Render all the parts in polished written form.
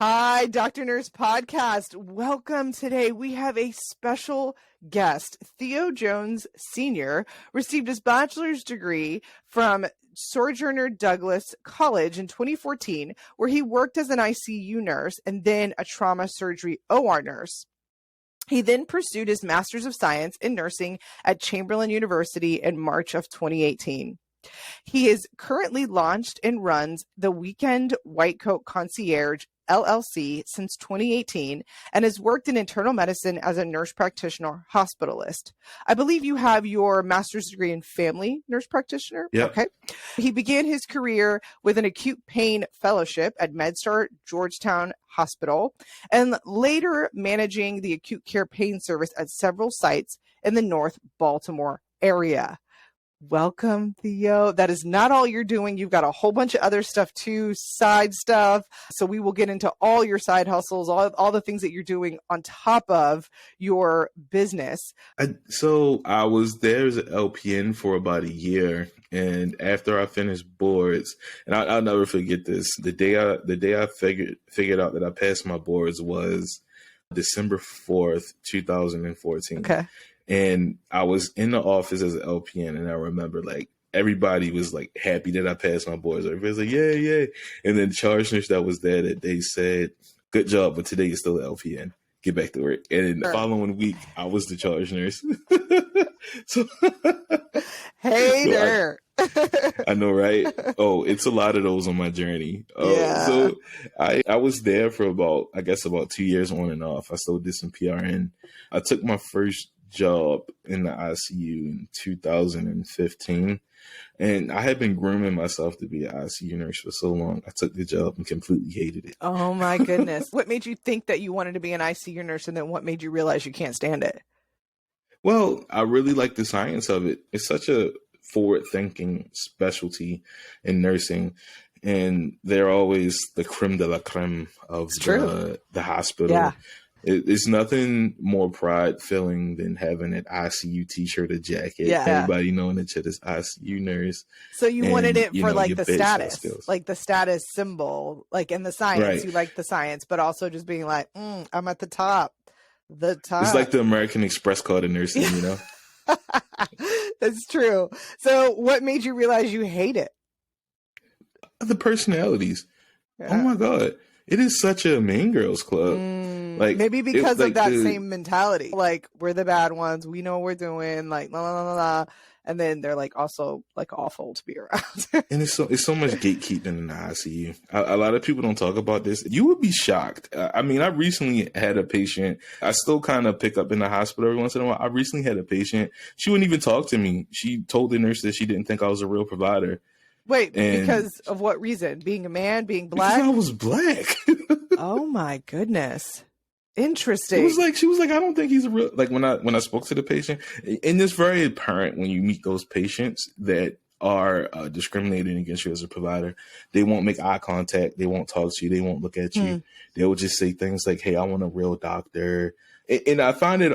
Hi, Dr. Nurse Podcast. Welcome today. We have a special guest. Theo Jones Sr. received his bachelor's degree from Sojourner Douglas College in 2014, where he worked as an ICU nurse and then a trauma surgery OR nurse. He then pursued his Master's of Science in Nursing at Chamberlain University in March of 2018. He is currently launched and runs the Weekend Whitecoat Concierge LLC since 2018 and has worked in internal medicine as a nurse practitioner hospitalist. I believe you have your master's degree in family nurse practitioner. Yep. Okay. He began his career with an acute pain fellowship at MedStar Georgetown Hospital and later managing the acute care pain service at several sites in the North Baltimore area. Welcome, Theo. That is not all you're doing. You've got a whole bunch of other stuff too, side stuff. So we will get into all your side hustles, all the things that you're doing on top of your business. So I was there as an LPN for about a year. And after I finished boards, and I'll never forget this, the day I figured out that I passed my boards was December 4th, 2014. Okay. And I was in the office as an LPN, and I remember like everybody was like happy that I passed my boards. Everybody was like, yeah. And then the charge nurse that was there that day said, "Good job, but today you're still an LPN. Get back to work." And then the following week, I was the charge nurse. There. I know, right? Oh, it's a lot of those on my journey. Yeah. So I was there for about 2 years on and off. I still did some PRN. I took my first job in the ICU in 2015, and I had been grooming myself to be an ICU nurse for so long. I took the job and completely hated it. Oh my goodness. What made you think that you wanted to be an ICU nurse, and then what made you realize you can't stand it? Well, I really like the science of it. It's such a forward-thinking specialty in nursing, and they're always the creme de la creme of the hospital. Yeah. It's nothing more pride-filling than having an ICU T-shirt or jacket. Yeah. Everybody knowing that you're this ICU nurse. So you wanted it for like the status, skills. like the status symbol, like in the science. Right. You like the science, but also just being like, I'm at the top. The top. It's like the American Express card of nursing, you know? That's true. So what made you realize you hate it? The personalities. Yeah. Oh my God. It is such a Mean Girls club. Like maybe because of that same mentality. Like, we're the bad ones. We know what we're doing. Like, la, la, la, la. And then they're like also like awful to be around. And it's so much gatekeeping in the ICU. A lot of people don't talk about this. You would be shocked. I mean, I recently had a patient. I still kind of pick up in the hospital every once in a while. I recently had a patient. She wouldn't even talk to me. She told the nurse that she didn't think I was a real provider. Wait, because of what reason? Being a man, being black? Because I was black. Oh my goodness. Interesting. It was like, she was like, I don't think he's a real, like when I spoke to the patient, and it's very apparent when you meet those patients that are discriminating against you as a provider. They won't make eye contact. They won't talk to you. They won't look at you. They will just say things like, "Hey, I want a real doctor." And I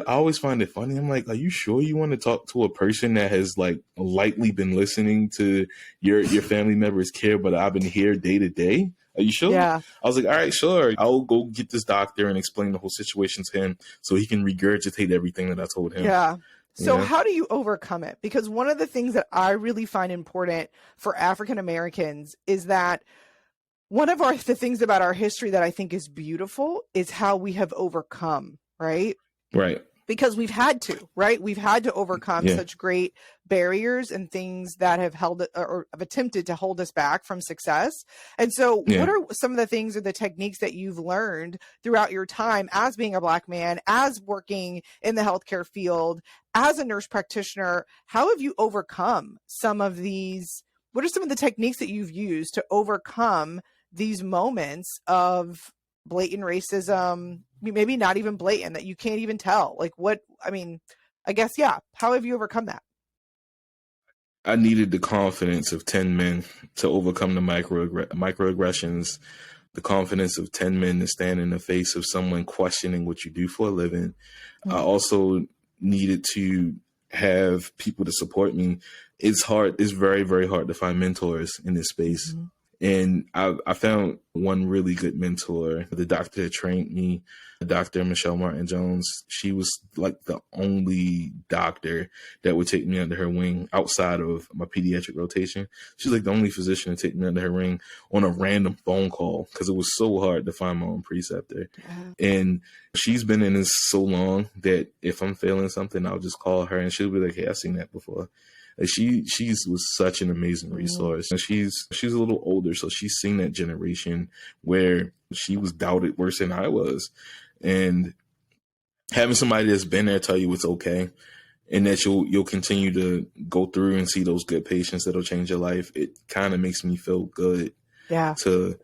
always find it funny. I'm like, are you sure you want to talk to a person that has like lightly been listening to your family members' care, but I've been here day to day? Are you sure? Yeah. I was like, all right, sure. I'll go get this doctor and explain the whole situation to him so he can regurgitate everything that I told him. Yeah. So how do you overcome it? Because one of the things that I really find important for African Americans is that one of the things about our history that I think is beautiful is how we have overcome. Right. Because we've had to, right? We've had to overcome such great barriers and things that have held or have attempted to hold us back from success. And so what are some of the things or the techniques that you've learned throughout your time as being a Black man, as working in the healthcare field, as a nurse practitioner? How have you overcome some of these? What are some of the techniques that you've used to overcome these moments of blatant racism, maybe not even blatant, that you can't even tell? Like how have you overcome that? I needed the confidence of 10 men to overcome the microaggressions, the confidence of 10 men to stand in the face of someone questioning what you do for a living. I also needed to have people to support me. It's hard. It's very, very hard to find mentors in this space. And I found one really good mentor, the doctor that trained me, Dr. Michelle Martin Jones. She was like the only doctor that would take me under her wing outside of my pediatric rotation. She's like the only physician to take me under her wing on a random phone call because it was so hard to find my own preceptor. Yeah. And she's been in this so long that if I'm failing something, I'll just call her and she'll be like, hey, I've seen that before. She's was such an amazing resource. And she's a little older, so she's seen that generation where she was doubted worse than I was. And having somebody that's been there tell you it's okay and that you'll continue to go through and see those good patients that'll change your life, it kind of makes me feel good. Yeah. To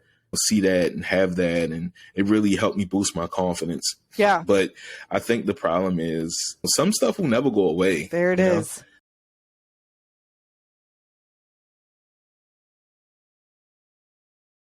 see that and have that, and it really helped me boost my confidence. Yeah. But I think the problem is some stuff will never go away. There it is.